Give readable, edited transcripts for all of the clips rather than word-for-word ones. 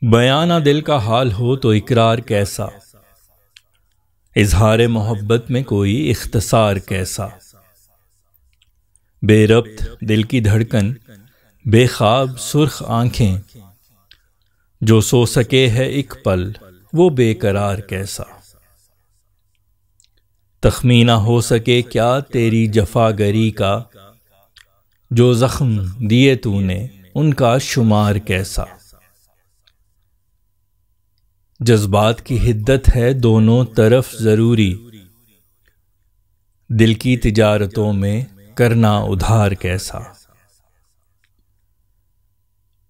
بیاں نہ دل کا حال ہو تو اقرار کیسا، اظہار محبت میں کوئی اختصار کیسا۔ بے ربط دل کی دھڑکن، بے خواب سرخ آنکھیں، جو سو سکے ہے ایک پل وہ بے قرار کیسا۔ تخمینہ ہو سکے کیا تیری جفا گری کا، جو زخم دیے تو نے ان کا شمار کیسا۔ جذبات کی حدت ہے دونوں طرف ضروری، دل کی تجارتوں میں کرنا ادھار کیسا۔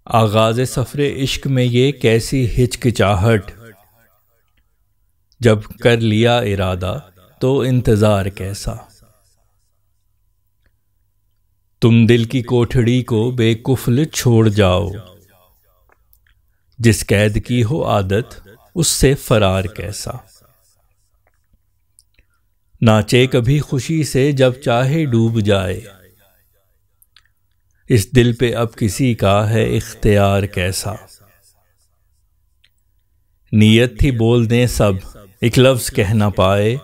آغاز سفر عشق میں یہ کیسی ہچکچاہٹ، جب کر لیا ارادہ تو انتظار کیسا۔ تم دل کی کوٹھڑی کو بے کفل چھوڑ جاؤ، جس قید کی ہو عادت اس سے فرار کیسا۔ ناچے کبھی خوشی سے جب چاہے ڈوب جائے، اس دل پہ اب کسی کا ہے اختیار کیسا۔ نیت تھی بول دیں سب ایک لفظ کہہ نہ پائے،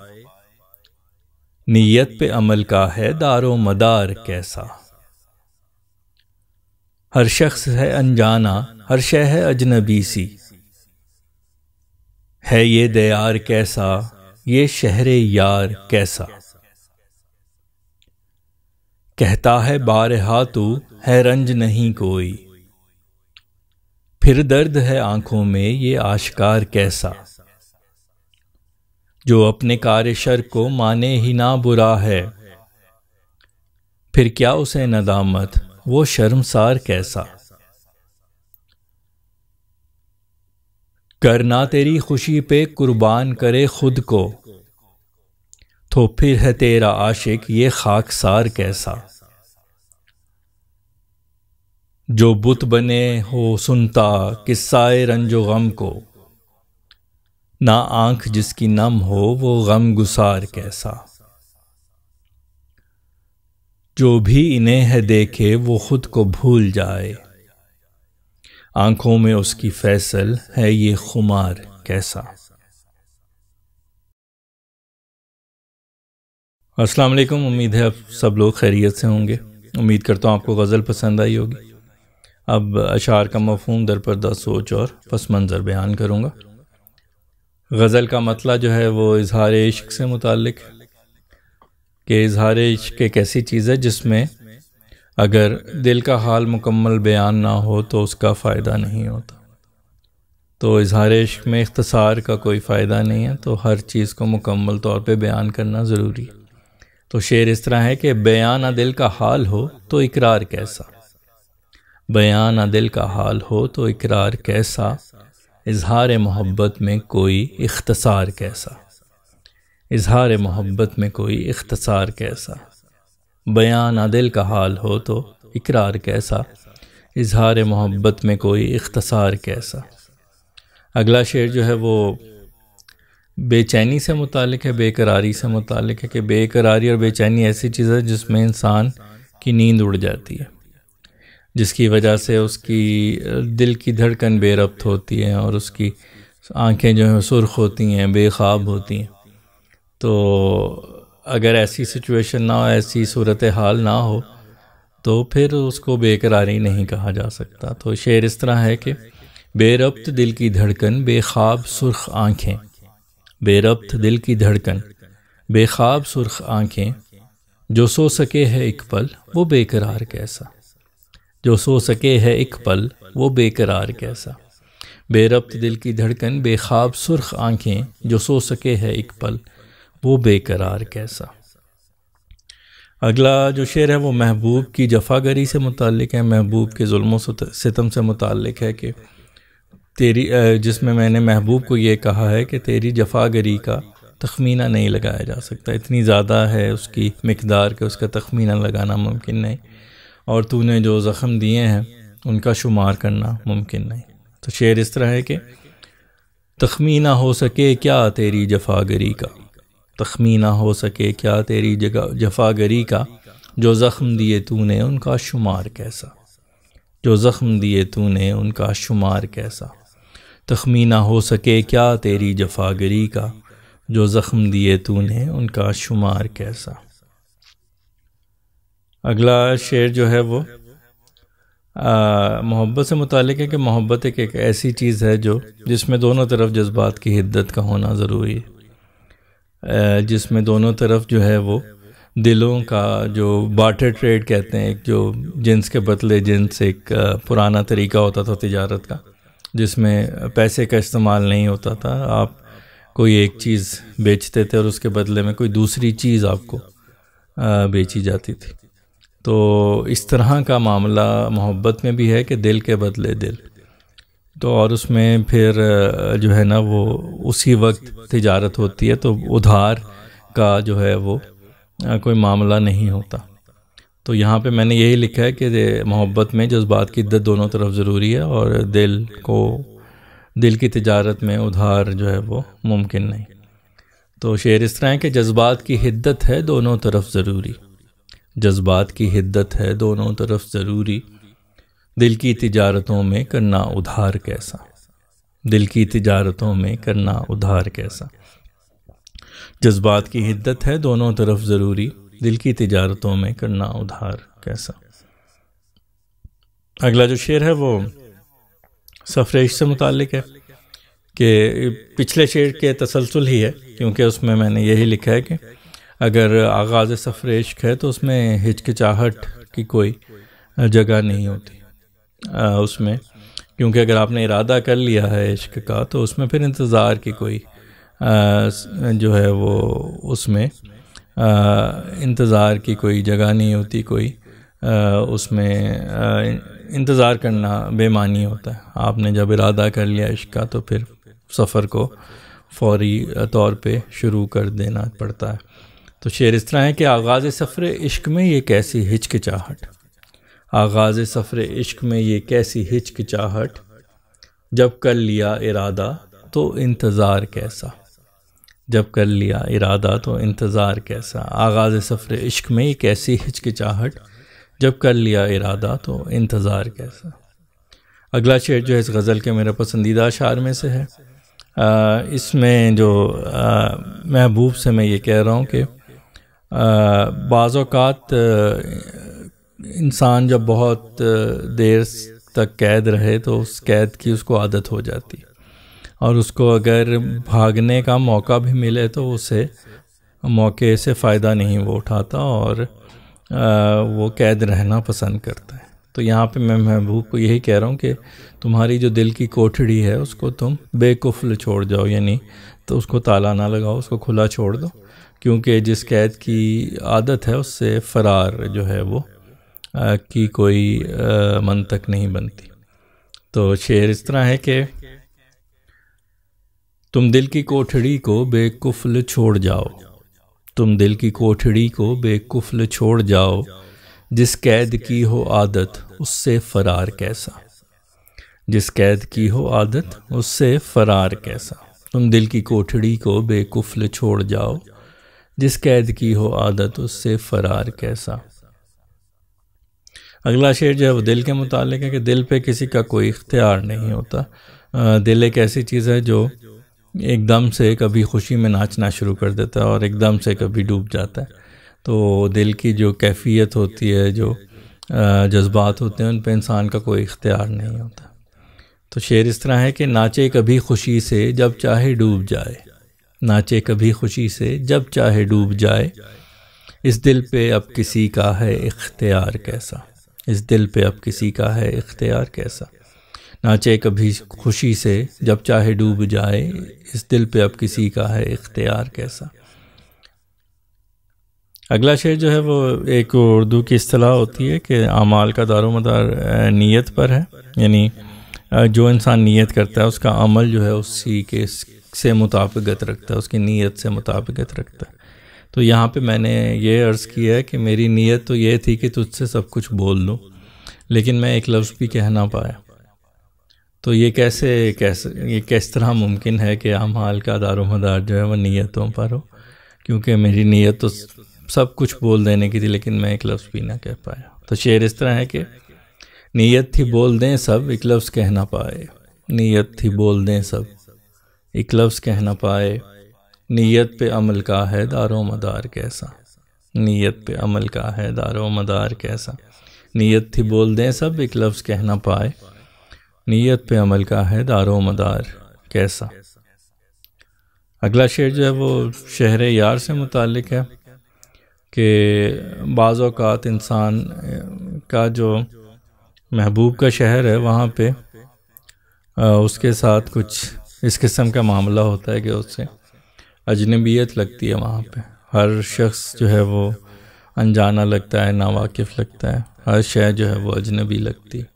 نیت پہ عمل کا ہے دار و مدار کیسا۔ ہر شخص ہے انجانا ہر شے ہے اجنبی سی، ہے یہ دیار کیسا یہ شہر یار کیسا۔ کہتا ہے بارہا تو ہے رنج نہیں کوئی، پھر درد ہے آنکھوں میں یہ آشکار کیسا۔ جو اپنے کار شر کو مانے ہی نہ برا ہے، پھر کیا اسے ندامت وہ شرمسار کیسا۔ کرنا تیری خوشی پہ قربان کرے خود کو، تو پھر ہے تیرا عاشق یہ خاکسار کیسا۔ جو بت بنے ہو سنتا قصہ رنج و غم کو، نہ آنکھ جس کی نم ہو وہ غم گسار کیسا۔ جو بھی انہیں ہے دیکھے وہ خود کو بھول جائے، آنکھوں میں اس کی فیصل ہے یہ خمار کیسا۔ السلام علیکم، امید ہے آپ سب لوگ خیریت سے ہوں گے۔ امید کرتا ہوں آپ کو غزل پسند آئی ہوگی۔ اب اشعار کا مفہوم درپردہ سوچ اور پس منظر بیان کروں گا۔ غزل کا مطلع جو ہے وہ اظہار عشق سے متعلق ہے کہ اظہار عشق ایک ایسی چیز ہے جس میں اگر دل کا حال مکمل بیان نہ ہو تو اس کا فائدہ نہیں ہوتا۔ تو اظہار عشق میں اختصار کا کوئی فائدہ نہیں ہے، تو ہر چیز کو مکمل طور پہ بیان کرنا ضروری ہے۔ تو شعر اس طرح ہے کہ بیان نہ دل کا حال ہو تو اقرار کیسا، بیان نہ دل کا حال ہو تو اقرار کیسا، اظہار محبت میں کوئی اختصار کیسا، اظہار محبت میں کوئی اختصار کیسا۔ بیان نہ دل کا حال ہو تو اقرار کیسا، اظہار محبت میں کوئی اختصار کیسا۔ اگلا شعر جو ہے وہ بے چینی سے متعلق ہے، بے قراری سے متعلق ہے کہ بے قراری اور بے چینی ایسی چیز ہے جس میں انسان کی نیند اڑ جاتی ہے، جس کی وجہ سے اس کی دل کی دھڑکن بے ربط ہوتی ہے اور اس کی آنکھیں جو ہیں سرخ ہوتی ہیں، بے خواب ہوتی ہیں۔ تو اگر ایسی سچویشن نہ ہو، ایسی صورتحال نہ ہو تو پھر اس کو بے قراری نہیں کہا جا سکتا۔ تو شعر اس طرح ہے کہ بے ربط دل کی دھڑکن، بے خواب سرخ آنکھیں، بے ربط دل کی دھڑکن، بے خواب سرخ آنکھیں، جو سو سکے ہے ایک پل وہ بے قرار کیسا، جو سو سکے ہے ایک پل وہ بے قرار کیسا۔ بے ربط دل کی دھڑکن، بے خواب سرخ آنکھیں، جو سو سکے ہے ایک پل وہ بے قرار کیسا۔ اگلا جو شعر ہے وہ محبوب کی جفا گری سے متعلق ہے، محبوب کے ظلم و ستم سے متعلق ہے کہ تیری جس میں نے محبوب کو یہ کہا ہے کہ تیری جفا گری کا تخمینہ نہیں لگایا جا سکتا، اتنی زیادہ ہے اس کی مقدار کہ اس کا تخمینہ لگانا ممکن نہیں، اور تو نے جو زخم دیے ہیں ان کا شمار کرنا ممکن نہیں۔ تو شعر اس طرح ہے کہ تخمینہ ہو سکے کیا تیری جفا گری کا، تخمینہ ہو سکے کیا تیری جفا گری کا، جو زخم دیے تو نے ان کا شمار کیسا، جو زخم دیے تو نے ان کا شمار کیسا۔ تخمین نہ ہو سکے کیا تیری جفاگری کا، جو زخم دیے تو نے ان کا شمار کیسا۔ اگلا شعر جو ہے وہ محبت سے متعلق ہے کہ محبت ایک ایسی چیز ہے جس میں دونوں طرف جذبات کی حدت کا ہونا ضروری ہے، جس میں دونوں طرف جو ہے وہ دلوں کا جو بارٹر ٹریڈ کہتے ہیں، ایک جو جنس کے بدلے جنس، ایک پرانا طریقہ ہوتا تھا تجارت کا جس میں پیسے کا استعمال نہیں ہوتا تھا، آپ کوئی ایک چیز بیچتے تھے اور اس کے بدلے میں کوئی دوسری چیز آپ کو بیچی جاتی تھی۔ تو اس طرح کا معاملہ محبت میں بھی ہے کہ دل کے بدلے دل، تو اور اس میں پھر جو ہے نا وہ اسی وقت تجارت ہوتی ہے، تو ادھار کا جو ہے وہ کوئی معاملہ نہیں ہوتا۔ تو یہاں پہ میں نے یہی لکھا ہے کہ محبت میں جذبات کی عدت دونوں طرف ضروری ہے، اور دل کی تجارت میں ادھار جو ہے وہ ممکن نہیں۔ تو شعر اس طرح ہے کہ جذبات کی حدت ہے دونوں طرف ضروری، جذبات کی حدت ہے دونوں طرف ضروری، دل کی تجارتوں میں کرنا ادھار کیسا، دل کی تجارتوں میں کرنا ادھار کیسا۔ جذبات کی حدت ہے دونوں طرف ضروری، دل کی تجارتوں میں کرنا ادھار کیسا۔ اگلا جو شعر ہے وہ سفر عشق سے متعلق ہے کہ پچھلے شعر کے تسلسل ہی ہے، کیونکہ اس میں نے یہی لکھا ہے کہ اگر آغاز سفر عشق ہے تو اس میں ہچکچاہٹ کی کوئی جگہ نہیں ہوتی اس میں، کیونکہ اگر آپ نے ارادہ کر لیا ہے عشق کا تو اس میں پھر انتظار کی کوئی جو ہے وہ اس میں انتظار کی کوئی جگہ نہیں ہوتی، کوئی اس میں انتظار کرنا بے معنی ہوتا ہے۔ آپ نے جب ارادہ کر لیا عشق کا تو پھر سفر کو فوری طور پہ شروع کر دینا پڑتا ہے۔ تو شعر اس طرح ہے کہ آغاز سفر عشق میں یہ کیسی ہچکچاہٹ، آغاز سفر عشق میں یہ کیسی ہچکچاہٹ، جب کر لیا ارادہ تو انتظار کیسا، جب کر لیا ارادہ تو انتظار کیسا۔ آغاز سفر عشق میں یہ کیسی ہچکچاہٹ، جب کر لیا ارادہ تو انتظار کیسا۔ اگلا شعر جو ہے اس غزل کے میرا پسندیدہ اشعار میں سے ہے۔ اس میں جو محبوب سے میں یہ کہہ رہا ہوں کہ بعض اوقات انسان جب بہت دیر تک قید رہے تو اس قید کی اس کو عادت ہو جاتی، اور اس کو اگر بھاگنے کا موقع بھی ملے تو اسے موقع سے فائدہ نہیں وہ اٹھاتا اور وہ قید رہنا پسند کرتا ہے۔ تو یہاں پہ میں محبوب کو یہی کہہ رہا ہوں کہ تمہاری جو دل کی کوٹھڑی ہے اس کو تم بے قفل چھوڑ جاؤ، یعنی تو اس کو تالا نہ لگاؤ، اس کو کھلا چھوڑ دو، کیونکہ جس قید کی عادت ہے اس سے فرار جو ہے وہ کی کوئی منطق نہیں بنتی۔ تو شعر اس طرح ہے کہ تم دل کی کوٹھڑی کو بے قفل چھوڑ جاؤ، تم دل کی کوٹھڑی کو بے قفل چھوڑ جاؤ، جس قید کی ہو عادت اس سے فرار کیسا، جس قید کی ہو عادت اس سے فرار کیسا۔ تم دل کی کوٹھڑی کو بے قفل چھوڑ جاؤ، جس قید کی ہو عادت اس سے فرار کیسا۔ اگلا شعر جو ہے وہ دل کے متعلق ہے کہ دل پہ کسی کا کوئی اختیار نہیں ہوتا۔ دل ایک ایسی چیز ہے جو ایک دم سے کبھی خوشی میں ناچنا شروع کر دیتا ہے اور ایک دم سے کبھی ڈوب جاتا ہے۔ تو دل کی جو کیفیت ہوتی ہے، جو جذبات ہوتے ہیں، ان پہ انسان کا کوئی اختیار نہیں ہوتا۔ تو شعر اس طرح ہے کہ ناچے کبھی خوشی سے جب چاہے ڈوب جائے، ناچے کبھی خوشی سے جب چاہے ڈوب جائے، اس دل پہ اب کسی کا ہے اختیار کیسا، اس دل پہ اب کسی کا ہے اختیار کیسا۔ ناچے کبھی خوشی سے جب چاہے ڈوب جائے، اس دل پہ اب کسی کا ہے اختیار کیسا۔ اگلا شعر جو ہے وہ ایک اردو کی اصطلاح ہوتی ہے کہ اعمال کا دار و مدار نیت پر ہے، یعنی جو انسان نیت کرتا ہے اس کا عمل جو ہے اسی کے سے مطابقت رکھتا ہے، اس کی نیت سے مطابقت رکھتا ہے۔ تو یہاں پہ میں نے یہ عرض کیا ہے کہ میری نیت تو یہ تھی کہ تجھ سے سب کچھ بول دوں، لیکن میں ایک لفظ بھی کہہ نہ پایا۔ تو یہ کس طرح ممکن ہے کہ اعمال کا دار و مدار جو ہے وہ نیتوں پر ہو، کیونکہ میری نیت تو سب کچھ بول دینے کی تھی لیکن میں ایک لفظ بھی نہ کہہ پایا۔ تو شعر اس طرح ہے کہ نیت تھی بول دیں سب، ایک لفظ کہہ نہ پائے، نیت تھی بول دیں سب ایک لفظ کہہ نہ پائے، نیت پہ عمل کا ہے دار و مدار کیسا، نیت پہ عمل کا ہے دار و مدار کیسا، نیت تھی بول دیں سب ایک لفظ کہہ نہ پائے، نیت پہ عمل کا ہے دار و مدار کیسا۔ اگلا شعر جو ہے وہ شہر یار سے متعلق ہے کہ بعض اوقات انسان کا جو محبوب کا شہر ہے وہاں پہ اس کے ساتھ کچھ اس قسم کا معاملہ ہوتا ہے کہ اس سے اجنبیت لگتی ہے، وہاں پہ ہر شخص جو ہے وہ انجانا لگتا ہے، ناواقف لگتا ہے، ہر شے جو ہے وہ اجنبی لگتی ہے۔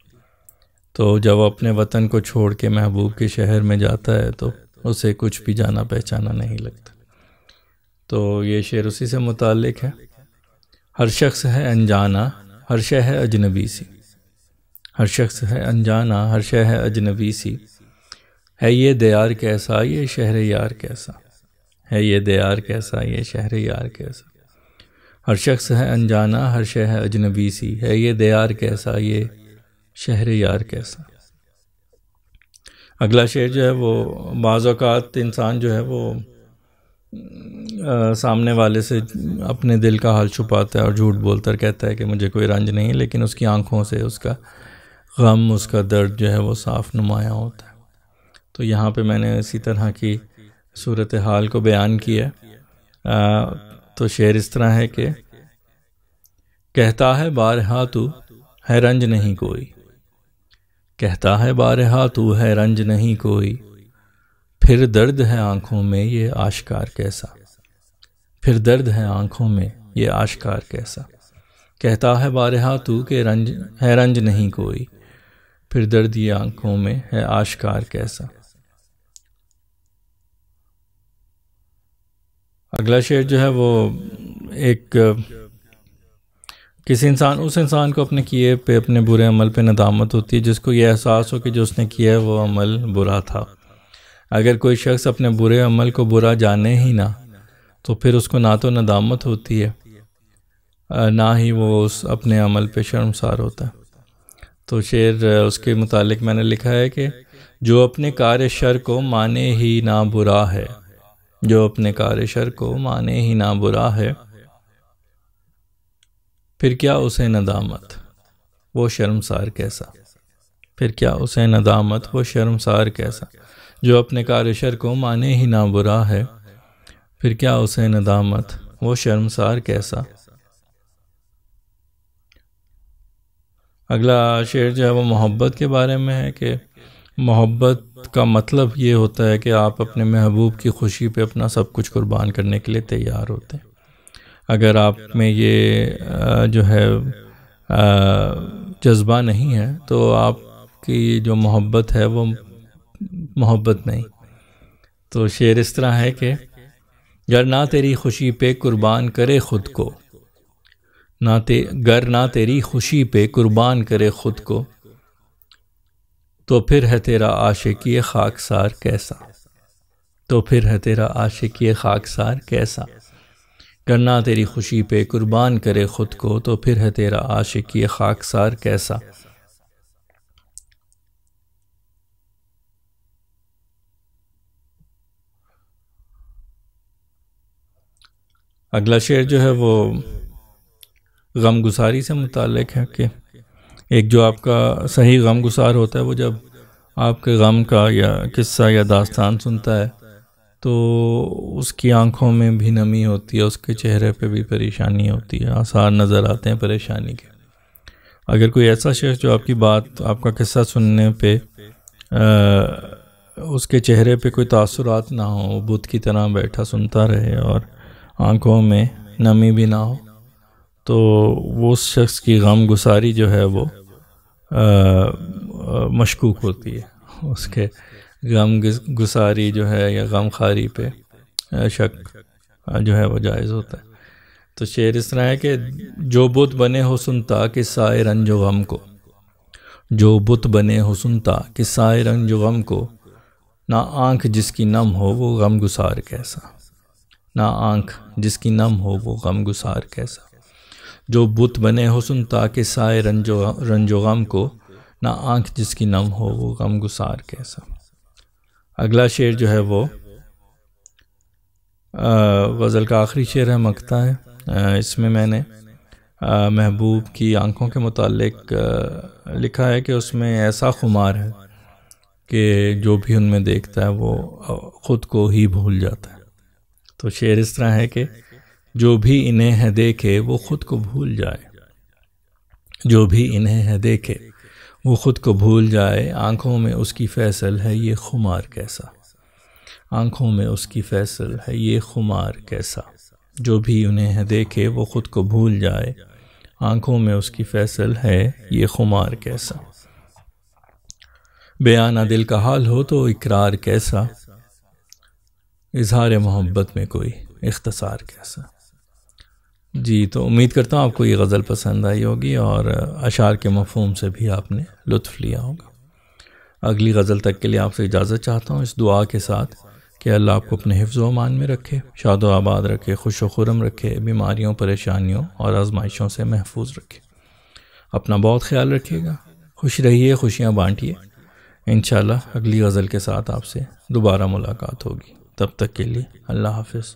تو جب وہ اپنے وطن کو چھوڑ کے محبوب کے شہر میں جاتا ہے تو اسے کچھ بھی جانا پہچانا نہیں لگتا۔ تو یہ شعر اسی سے متعلق ہے۔ ہر شخص ہے انجانا، ہر شے ہے اجنبی سی، ہر شخص ہے انجانا، ہر شے ہے اجنبی سی، ہے یہ دیار کیسا یہ شہر یار کیسا، ہے یہ دیار کیسا یہ شہر یار کیسا، ہر شخص ہے انجانا، ہر شے ہے اجنبی سی، ہے یہ دیار کیسا یہ شہر یار کیسا۔ اگلا شعر جو ہے وہ بعض اوقات انسان جو ہے وہ سامنے والے سے اپنے دل کا حال چھپاتا ہے اور جھوٹ بولتا ہے، کہتا ہے کہ مجھے کوئی رنج نہیں، لیکن اس کی آنکھوں سے اس کا غم، اس کا درد جو ہے وہ صاف نمایاں ہوتا ہے۔ تو یہاں پہ میں نے اسی طرح کی صورتحال کو بیان کیا ہے۔ تو شعر اس طرح ہے کہ کہتا ہے بارہا تو ہے رنج نہیں کوئی، کہتا ہے بارہا تو ہے رنج نہیں کوئی، پھر درد ہے آنکھوں میں یہ آشکار کیسا، پھر درد ہے آنکھوں میں یہ آشکار کیسا، کہتا ہے بارہا تو کہ رنج نہیں کوئی، پھر درد یہ آنکھوں میں ہے آشکار کیسا۔ اگلا شعر جو ہے وہ ایک کسی اس انسان کو اپنے کیے پہ، اپنے برے عمل پہ ندامت ہوتی ہے جس کو یہ احساس ہو کہ جو اس نے کیا ہے وہ عمل برا تھا۔ اگر کوئی شخص اپنے برے عمل کو برا جانے ہی نہ تو پھر اس کو نہ تو ندامت ہوتی ہے نہ ہی وہ اس اپنے عمل پہ شرمسار ہوتا ہے۔ تو شعر اس کے متعلق میں نے لکھا ہے کہ جو اپنے کار شر کو مانے ہی نہ برا ہے، جو اپنے کار شر کو مانے ہی نہ برا ہے، پھر کیا اسے ندامت وہ شرمسار کیسا، پھر کیا اسے ندامت وہ شرمسار کیسا، جو اپنے کار شر کو مانے ہی نہ برا ہے، پھر کیا اسے ندامت وہ شرمسار کیسا۔ اگلا شعر جو ہے وہ محبت کے بارے میں ہے کہ محبت کا مطلب یہ ہوتا ہے کہ آپ اپنے محبوب کی خوشی پہ اپنا سب کچھ قربان کرنے کے لیے تیار ہوتے ہیں۔ اگر آپ میں یہ جو ہے جذبہ نہیں ہے تو آپ کی جو محبت ہے وہ محبت نہیں۔ تو شعر اس طرح ہے کہ گر نہ تیری خوشی پہ قربان کرے خود کو، گر نہ تیری خوشی پہ قربان کرے خود کو، تو پھر ہے تیرا عاشقی خاکسار کیسا، تو پھر ہے تیرا عاشقی خاکسار کیسا، گر نہ تیری خوشی پہ قربان کرے خود کو، تو پھر ہے تیرا عاشقی خاکسار کیسا۔ اگلا شعر جو ہے وہ غم گساری سے متعلق ہے کہ ایک جو آپ کا صحیح غم گسار ہوتا ہے وہ جب آپ کے غم کا یا قصہ یا داستان سنتا ہے تو اس کی آنکھوں میں بھی نمی ہوتی ہے، اس کے چہرے پہ بھی پریشانی ہوتی ہے، آثار نظر آتے ہیں پریشانی کے۔ اگر کوئی ایسا شخص جو آپ کی بات، آپ کا قصہ سننے پہ اس کے چہرے پہ کوئی تاثرات نہ ہو، بت کی طرح بیٹھا سنتا رہے اور آنکھوں میں نمی بھی نہ ہو، تو وہ اس شخص کی غم گساری جو ہے وہ مشکوک ہوتی ہے، اس کے غم گساری جو ہے یا غم خاری پہ شک جو ہے وہ جائز ہوتا ہے۔ تو شعر اس طرح ہے کہ جو بت بنے ہو سنتا قصہ رنج و غم کو، جو بت بنے ہو سنتا قصہ رنج و غم کو، نہ آنکھ جس کی نم ہو وہ غم گسار کیسا، نہ آنکھ جس کی نم ہو وہ غم گسار کیسا، جو بت بنے ہو سنتا قصہ رنج و غم کو، نہ آنکھ جس کی نم ہو وہ غم گسار کیسا۔ اگلا شعر جو ہے وہ غزل کا آخری شعر ہے، مقطع ہے۔ اس میں نے محبوب کی آنکھوں کے متعلق لکھا ہے کہ اس میں ایسا خمار ہے کہ جو بھی ان میں دیکھتا ہے وہ خود کو ہی بھول جاتا ہے۔ تو شعر اس طرح ہے کہ جو بھی انہیں ہے دیکھے وہ خود کو بھول جائے، جو بھی انہیں ہے دیکھے وہ خود کو بھول جائے، آنکھوں میں اس کی فیصل ہے یہ خمار کیسا، آنکھوں میں اس کی فیصل ہے یہ خمار کیسا، جو بھی انہیں ہے دیکھے وہ خود کو بھول جائے، آنکھوں میں اس کی فیصل ہے یہ خمار کیسا۔ بیانہ دل کا حال ہو تو اقرار کیسا، اظہار محبت میں کوئی اختصار کیسا۔ جی تو امید کرتا ہوں آپ کو یہ غزل پسند آئی ہوگی اور اشعار کے مفہوم سے بھی آپ نے لطف لیا ہوگا۔ اگلی غزل تک کے لیے آپ سے اجازت چاہتا ہوں، اس دعا کے ساتھ کہ اللہ آپ کو اپنے حفظ و امان میں رکھے، شاد و آباد رکھے، خوش و خرم رکھے، بیماریوں پریشانیوں اور آزمائشوں سے محفوظ رکھے۔ اپنا بہت خیال رکھیے گا، خوش رہیے، خوشیاں بانٹیے۔ انشاءاللہ اگلی غزل کے ساتھ آپ سے دوبارہ ملاقات ہوگی، تب تک کے لیے اللہ حافظ۔